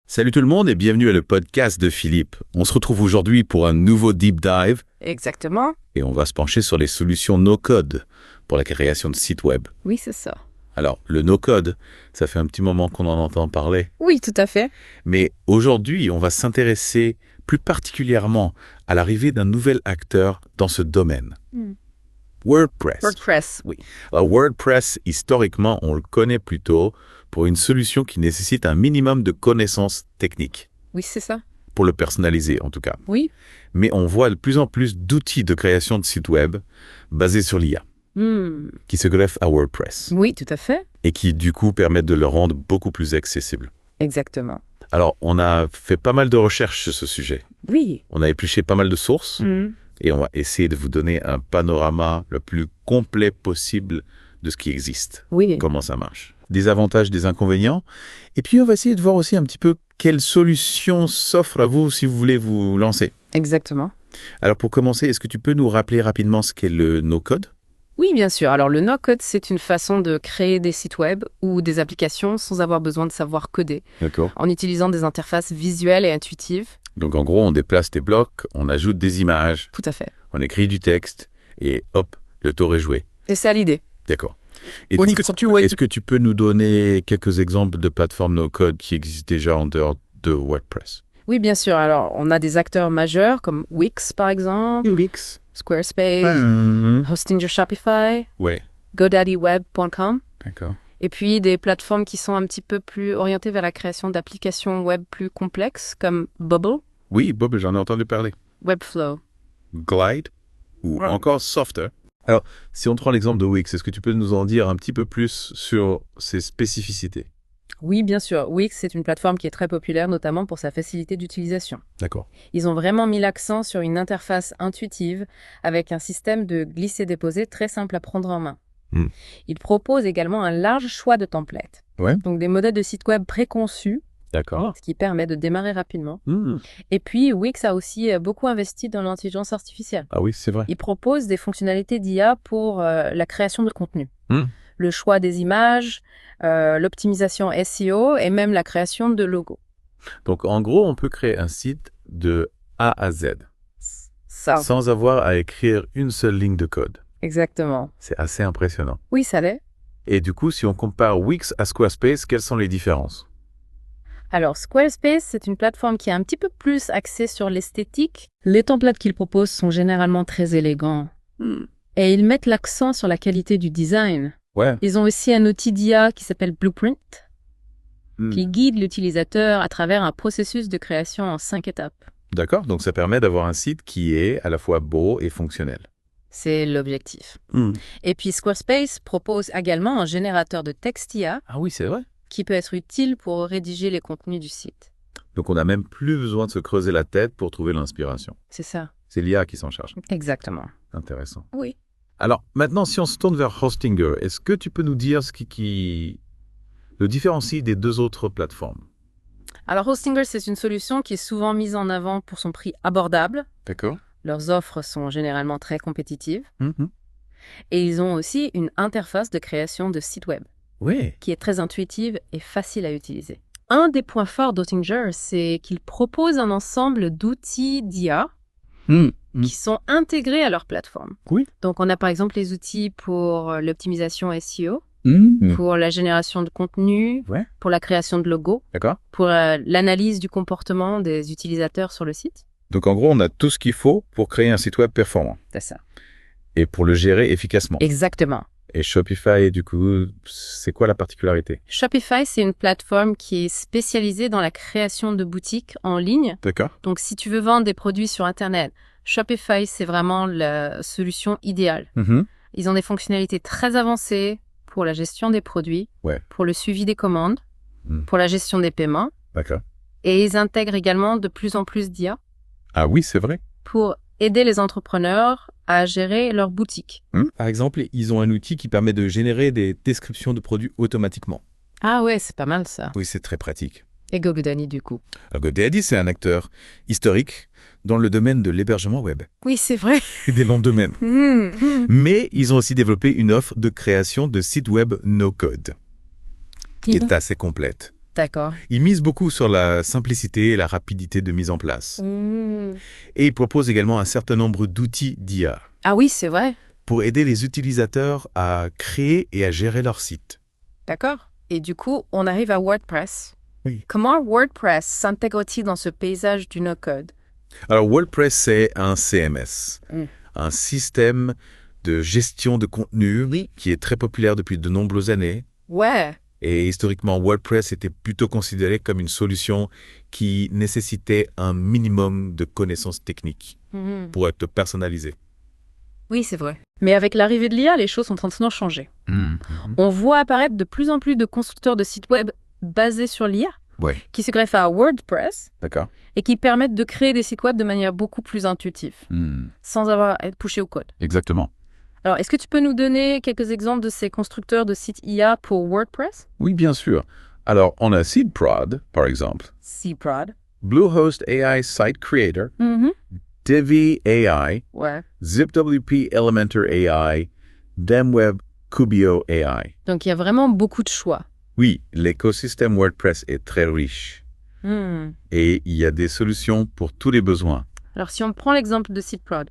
Salut tout le monde et bienvenue à le podcast de Philippe. On se retrouve aujourd'hui pour un nouveau deep dive Exactement. et on va se pencher sur les solutions no-code pour la création de sites web. Oui, c'est ça. Alors, le no-code, ça fait un petit moment qu'on en entend parler, Oui, tout à fait. mais aujourd'hui, on va s'intéresser plus particulièrement à l'arrivée d'un nouvel acteur dans ce domaine. WordPress. WordPress. Oui. Alors, WordPress, historiquement, on le connaît plutôt pour une solution qui nécessite un minimum de connaissances techniques, Oui, c'est ça. pour le personnaliser en tout cas. Oui. Mais on voit de plus en plus d'outils de création de sites web basés sur l'IA, qui se greffent à WordPress Oui, tout à fait. et qui du coup permettent de le rendre beaucoup plus accessible. Exactement. Alors, on a fait pas mal de recherches sur ce sujet. Oui. On a épluché pas mal de sources et on va essayer de vous donner un panorama le plus complet possible de ce qui existe, Oui. comment ça marche. Des avantages, des inconvénients. Et puis, on va essayer de voir aussi un petit peu quelles solutions s'offrent à vous si vous voulez vous lancer. Exactement. Alors, pour commencer, est-ce que tu peux nous rappeler rapidement ce qu'est le no-code? Oui, bien sûr. Alors, le no-code, c'est une façon de créer des sites web ou des applications sans avoir besoin de savoir coder, D'accord. en utilisant des interfaces visuelles et intuitives. Donc, en gros, on déplace des blocs, on ajoute des images, Tout à fait. on écrit du texte et hop, le tour est joué. Et c'est à l'idée. D'accord. Et Est-ce est-ce que tu peux nous donner quelques exemples de plateformes no-code qui existent déjà en dehors de WordPress? Oui, bien sûr. Alors, on a des acteurs majeurs comme Wix, par exemple, Wix. Squarespace, Hosting Your Shopify, Ouais, GoDaddyWeb.com. d'accord. Et puis des plateformes qui sont un petit peu plus orientées vers la création d'applications web plus complexes comme Bubble, Oui, Bob, j'en ai entendu parler. Webflow. Glide ou encore Softer. Alors, si on prend l'exemple de Wix, est-ce que tu peux nous en dire un petit peu plus sur ses spécificités? Oui, bien sûr. Wix, c'est une plateforme qui est très populaire, notamment pour sa facilité d'utilisation. D'accord. Ils ont vraiment mis l'accent sur une interface intuitive avec un système de glisser-déposer très simple à prendre en main. Ils proposent également un large choix de templates. Ouais. Donc des modèles de sites web préconçus, D'accord. ce qui permet de démarrer rapidement. Et puis, Wix a aussi beaucoup investi dans l'intelligence artificielle. Ah oui, c'est vrai. Il propose des fonctionnalités d'IA pour la création de contenu, Hmm. le choix des images, l'optimisation SEO et même la création de logos. Donc, en gros, on peut créer un site de A à Z Ça, sans avoir à écrire une seule ligne de code. exactement. C'est assez impressionnant. Oui, ça l'est. Et du coup, si on compare Wix à Squarespace, quelles sont les différences? Alors, Squarespace, c'est une plateforme qui est un petit peu plus axée sur l'esthétique. Les templates qu'ils proposent sont généralement très élégants. Et ils mettent l'accent sur la qualité du design. Ouais. Ils ont aussi un outil d'IA qui s'appelle Blueprint, qui guide l'utilisateur à travers un processus de création en 5 étapes. D'accord, donc ça permet d'avoir un site qui est à la fois beau et fonctionnel. C'est l'objectif. Et puis Squarespace propose également un générateur de texte IA Ah oui, c'est vrai. qui peut être utile pour rédiger les contenus du site. Donc on n'a même plus besoin de se creuser la tête pour trouver l'inspiration. C'est ça. C'est l'IA qui s'en charge. Exactement. Intéressant. Oui. Alors maintenant, si on se tourne vers Hostinger, est-ce que tu peux nous dire ce qui le différencie des deux autres plateformes? Alors Hostinger, c'est une solution qui est souvent mise en avant pour son prix abordable. D'accord. Leurs offres sont généralement très compétitives. Et ils ont aussi une interface de création de sites web Oui. qui est très intuitive et facile à utiliser. Un des points forts d'Hostinger, c'est qu'ils proposent un ensemble d'outils d'IA qui sont intégrés à leur plateforme. Oui. Donc, on a par exemple les outils pour l'optimisation SEO, pour la génération de contenu, Ouais. pour la création de logos, D'accord. pour l'analyse du comportement des utilisateurs sur le site. Donc en gros, on a tout ce qu'il faut pour créer un site web performant C'est ça. et pour le gérer efficacement. Exactement. Et Shopify, du coup, c'est quoi la particularité? Shopify, c'est une plateforme qui est spécialisée dans la création de boutiques en ligne. D'accord. Donc, si tu veux vendre des produits sur Internet, Shopify, c'est vraiment la solution idéale. Ils ont des fonctionnalités très avancées pour la gestion des produits, Ouais. pour le suivi des commandes, pour la gestion des paiements. D'accord. Et ils intègrent également de plus en plus d'IA Ah oui, c'est vrai. pour aider les entrepreneurs à gérer leur boutique. Par exemple, ils ont un outil qui permet de générer des descriptions de produits automatiquement. Ah ouais, c'est pas mal ça. Oui, c'est très pratique. Et GoDaddy du coup. Alors, GoDaddy, c'est un acteur historique dans le domaine de l'hébergement web Oui, c'est vrai. et des noms de domaine. Mais ils ont aussi développé une offre de création de sites web no-code qui est assez complète. D'accord. Il mise beaucoup sur la simplicité et la rapidité de mise en place. Et il propose également un certain nombre d'outils d'IA Ah oui, c'est vrai. pour aider les utilisateurs à créer et à gérer leur site. D'accord. Et du coup, on arrive à WordPress. Oui. Comment WordPress s'intègre-t-il dans ce paysage du no-code? Alors WordPress, c'est un CMS, Mm. un système de gestion de contenu Oui. qui est très populaire depuis de nombreuses années. Ouais. Et historiquement, WordPress était plutôt considéré comme une solution qui nécessitait un minimum de connaissances techniques pour être personnalisé. Oui, c'est vrai. Mais avec l'arrivée de l'IA, les choses sont en train de changer. On voit apparaître de plus en plus de constructeurs de sites web basés sur l'IA Ouais, qui se greffent à WordPress d'accord. et qui permettent de créer des sites web de manière beaucoup plus intuitive, sans avoir à être poussé au code. Exactement. Alors, est-ce que tu peux nous donner quelques exemples de ces constructeurs de sites IA pour WordPress? Oui, bien sûr. Alors, on a SeedProd, par exemple, Cprod. Bluehost AI Site Creator, Divi AI, Ouais. ZipWP Elementor AI, Demweb Kubio AI. Donc, il y a vraiment beaucoup de choix. Oui, l'écosystème WordPress est très riche et il y a des solutions pour tous les besoins. Alors, si on prend l'exemple de Cprod,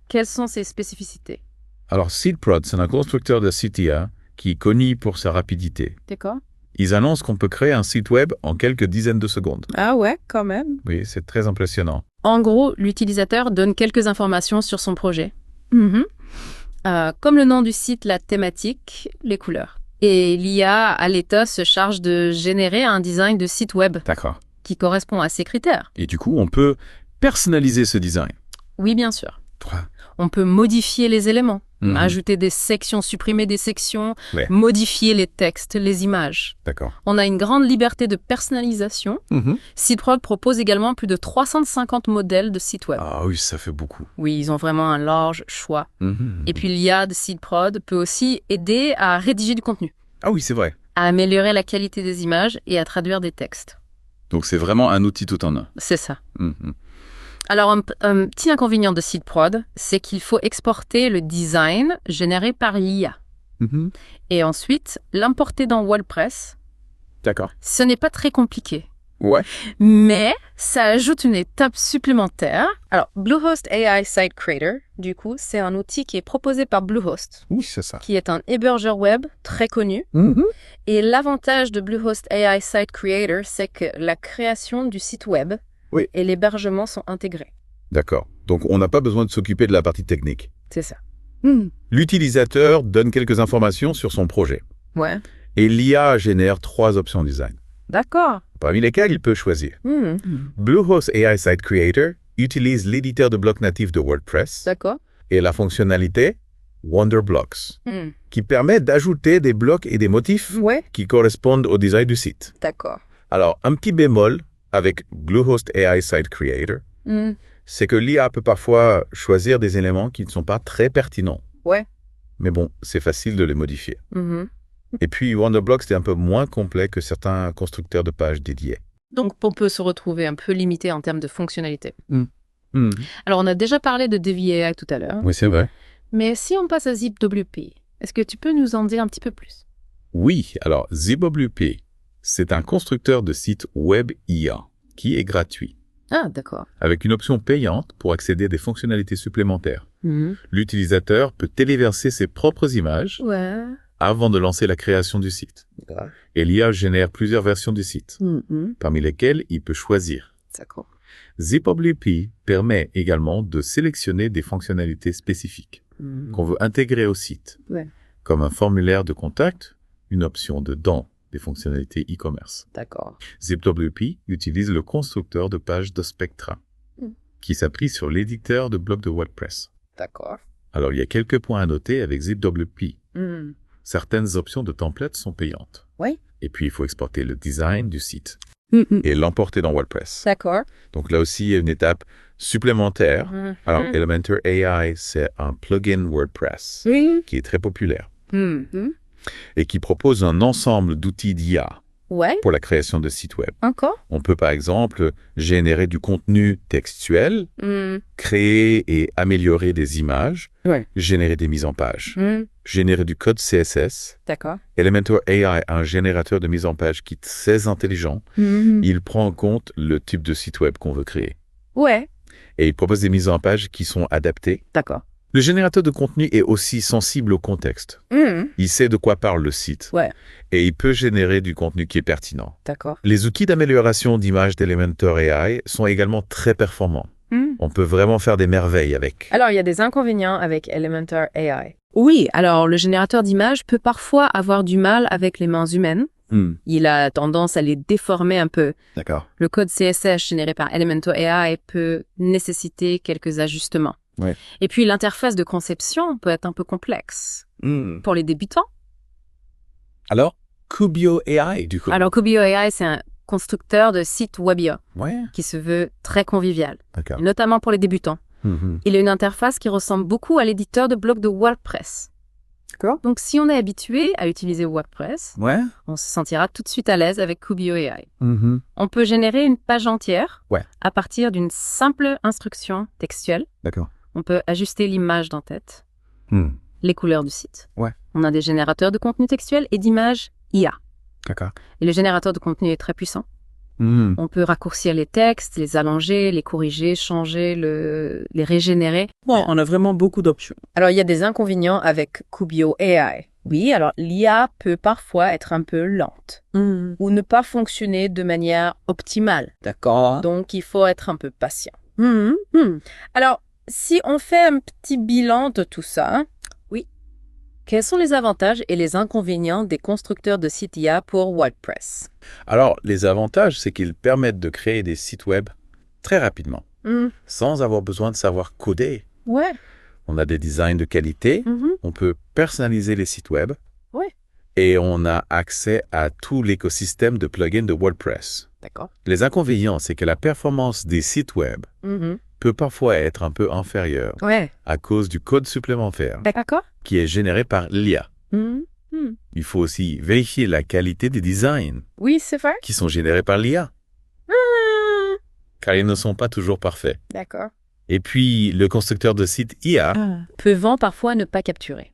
quelles sont ses spécificités? Alors, SeedProd, c'est un constructeur de site IA qui est connu pour sa rapidité. D'accord. Ils annoncent qu'on peut créer un site web en quelques dizaines de secondes. Ah ouais, quand même. Oui, c'est très impressionnant. En gros, l'utilisateur donne quelques informations sur son projet. Comme le nom du site, la thématique, les couleurs. Et l'IA à l'état se charge de générer un design de site web D'accord. qui correspond à ces critères. Et du coup, on peut personnaliser ce design. Oui, bien sûr. Toi. On peut modifier les éléments, ajouter des sections, supprimer des sections, Ouais. modifier les textes, les images. D'accord. On a une grande liberté de personnalisation. Cprod propose également plus de 350 modèles de sites web. Ah oui, ça fait beaucoup. Oui, ils ont vraiment un large choix. Et puis l'IA de Cprod peut aussi aider à rédiger du contenu, Ah oui, c'est vrai. à améliorer la qualité des images et à traduire des textes. Donc, c'est vraiment un outil tout en un. C'est ça. Alors, un petit inconvénient de Cprod, c'est qu'il faut exporter le design généré par l'IA. Et ensuite, l'importer dans WordPress. D'accord. Ce n'est pas très compliqué. Ouais. Mais ça ajoute une étape supplémentaire. Alors, Bluehost AI Site Creator, du coup, c'est un outil qui est proposé par Bluehost, Oui, c'est ça. qui est un hébergeur web très connu. Et l'avantage de Bluehost AI Site Creator, c'est que la création du site web Oui. et l'hébergement sont intégrés. D'accord. Donc, on n'a pas besoin de s'occuper de la partie technique. C'est ça. L'utilisateur donne quelques informations sur son projet. Ouais. Et l'IA génère 3 options design, D'accord. parmi lesquelles il peut choisir. Bluehost AI Site Creator utilise l'éditeur de blocs natif de WordPress D'accord. et la fonctionnalité Wonderblocks, qui permet d'ajouter des blocs et des motifs Ouais. qui correspondent au design du site. D'accord. Alors, un petit bémol avec Bluehost AI Site Creator, c'est que l'IA peut parfois choisir des éléments qui ne sont pas très pertinents. Ouais. Mais bon, c'est facile de les modifier. Et puis, Wonderblocks est un peu moins complet que certains constructeurs de pages dédiés. Donc, on peut se retrouver un peu limité en termes de fonctionnalité. Alors, on a déjà parlé de Divi AI tout à l'heure. Oui, c'est vrai. Mais si on passe à ZipWP, est-ce que tu peux nous en dire un petit peu plus? Oui, alors ZipWP, c'est un constructeur de sites web IA qui est gratuit, Ah, d'accord. avec une option payante pour accéder à des fonctionnalités supplémentaires. L'utilisateur peut téléverser ses propres images Ouais. avant de lancer la création du site. Et l'IA génère plusieurs versions du site, parmi lesquelles il peut choisir. D'accord. ZipWP permet également de sélectionner des fonctionnalités spécifiques qu'on veut intégrer au site, Ouais. comme un formulaire de contact, une option de dans des fonctionnalités e-commerce. D'accord. ZipWP utilise le constructeur de pages de Spectra, qui s'appuie sur l'éditeur de blocs de WordPress. D'accord. Alors, il y a quelques points à noter avec ZipWP. Certaines options de templates sont payantes. Oui. Et puis, il faut exporter le design du site et l'emporter dans WordPress. D'accord. Donc là aussi, il y a une étape supplémentaire. Alors, Elementor AI, c'est un plugin WordPress qui est très populaire et qui propose un ensemble d'outils d'IA Ouais. pour la création de sites web. Encore? On peut par exemple générer du contenu textuel, créer et améliorer des images, Ouais. générer des mises en page, générer du code CSS. D'accord. Elementor AI a un générateur de mise en page qui est très intelligent. Il prend en compte le type de site web qu'on veut créer. Ouais. Et il propose des mises en page qui sont adaptées. D'accord. Le générateur de contenu est aussi sensible au contexte. Il sait de quoi parle le site. Ouais. Et il peut générer du contenu qui est pertinent. D'accord. Les outils d'amélioration d'image d'Elementor AI sont également très performants. On peut vraiment faire des merveilles avec. Alors, il y a des inconvénients avec Elementor AI. Oui, alors le générateur d'images peut parfois avoir du mal avec les mains humaines. Il a tendance à les déformer un peu. D'accord. Le code CSS généré par Elementor AI peut nécessiter quelques ajustements. Ouais. Et puis, l'interface de conception peut être un peu complexe. Pour les débutants. Alors, Kubio AI, du coup. Alors, Kubio AI, c'est un constructeur de sites Webia Ouais. qui se veut très convivial, D'accord. notamment pour les débutants. Il a une interface qui ressemble beaucoup à l'éditeur de blog de WordPress. D'accord. Donc, si on est habitué à utiliser WordPress, Ouais. on se sentira tout de suite à l'aise avec Kubio AI. On peut générer une page entière à partir d'une simple instruction textuelle. D'accord. On peut ajuster l'image d'en-tête, Hmm. les couleurs du site. Ouais. On a des générateurs de contenu textuel et d'images IA. D'accord. Et le générateur de contenu est très puissant. On peut raccourcir les textes, les allonger, les corriger, changer, les régénérer. Bon, on a vraiment beaucoup d'options. Alors, il y a des inconvénients avec Kubio AI. Oui, alors l'IA peut parfois être un peu lente ou ne pas fonctionner de manière optimale. D'accord. Donc, il faut être un peu patient. Alors, si on fait un petit bilan de tout ça, oui, quels sont les avantages et les inconvénients des constructeurs de sites IA pour WordPress? Alors, les avantages, c'est qu'ils permettent de créer des sites web très rapidement, sans avoir besoin de savoir coder. Ouais. On a des designs de qualité, on peut personnaliser les sites web, Ouais. et on a accès à tout l'écosystème de plugins de WordPress. D'accord. Les inconvénients, c'est que la performance des sites web peut parfois être un peu inférieure Ouais. à cause du code supplémentaire D'accord. qui est généré par l'IA. Il faut aussi vérifier la qualité des designs Oui, c'est vrai. qui sont générés par l'IA, car ils ne sont pas toujours parfaits. D'accord. Et puis, le constructeur de site IA... Peuvent parfois ne pas capturer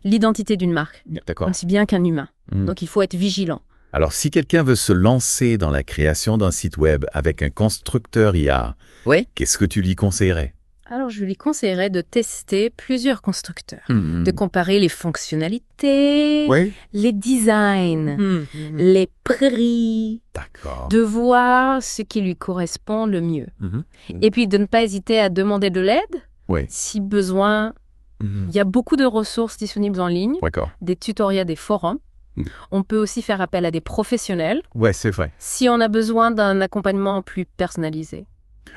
l'identité d'une marque, D'accord. aussi bien qu'un humain. Donc, il faut être vigilant. Alors, si quelqu'un veut se lancer dans la création d'un site web avec un constructeur IA, Oui. qu'est-ce que tu lui conseillerais? Alors, je lui conseillerais de tester plusieurs constructeurs, de comparer les fonctionnalités, Oui. les designs, les prix, D'accord. de voir ce qui lui correspond le mieux. Et puis, de ne pas hésiter à demander de l'aide Oui. si besoin. Il y a beaucoup de ressources disponibles en ligne, D'accord. des tutoriels, des forums. On peut aussi faire appel à des professionnels Ouais, c'est vrai. si on a besoin d'un accompagnement plus personnalisé.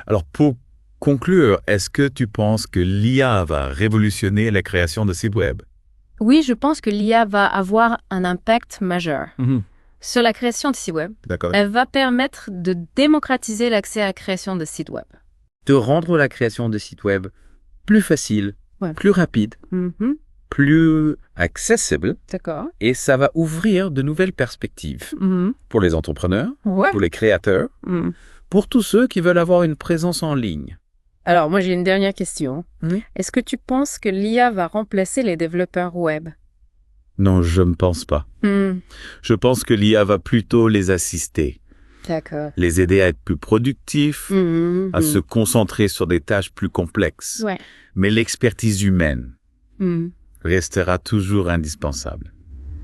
Alors, pour conclure, est-ce que tu penses que l'IA va révolutionner la création de sites web? Oui, je pense que l'IA va avoir un impact majeur sur la création de sites web. D'accord. Elle va permettre de démocratiser l'accès à la création de sites web. De rendre la création de sites web plus facile, plus rapide, plus accessible, D'accord. et ça va ouvrir de nouvelles perspectives pour les entrepreneurs, Ouais. pour les créateurs, pour tous ceux qui veulent avoir une présence en ligne. Alors, moi, j'ai une dernière question. Oui. Est-ce que tu penses que l'IA va remplacer les développeurs web? Non, je ne pense pas. Je pense que l'IA va plutôt les assister, D'accord. les aider à être plus productifs, à se concentrer sur des tâches plus complexes. Ouais. Mais l'expertise humaine restera toujours indispensable.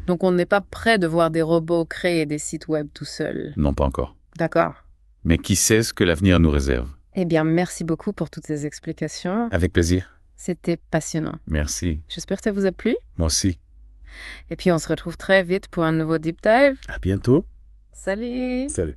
Donc, on n'est pas prêt de voir des robots créer des sites web tout seuls. Non, pas encore. D'accord. Mais qui sait ce que l'avenir nous réserve? Eh bien, merci beaucoup pour toutes ces explications. Avec plaisir. C'était passionnant. Merci. J'espère que ça vous a plu. Moi aussi. Et puis, on se retrouve très vite pour un nouveau Deep Dive. À bientôt. Salut! Salut.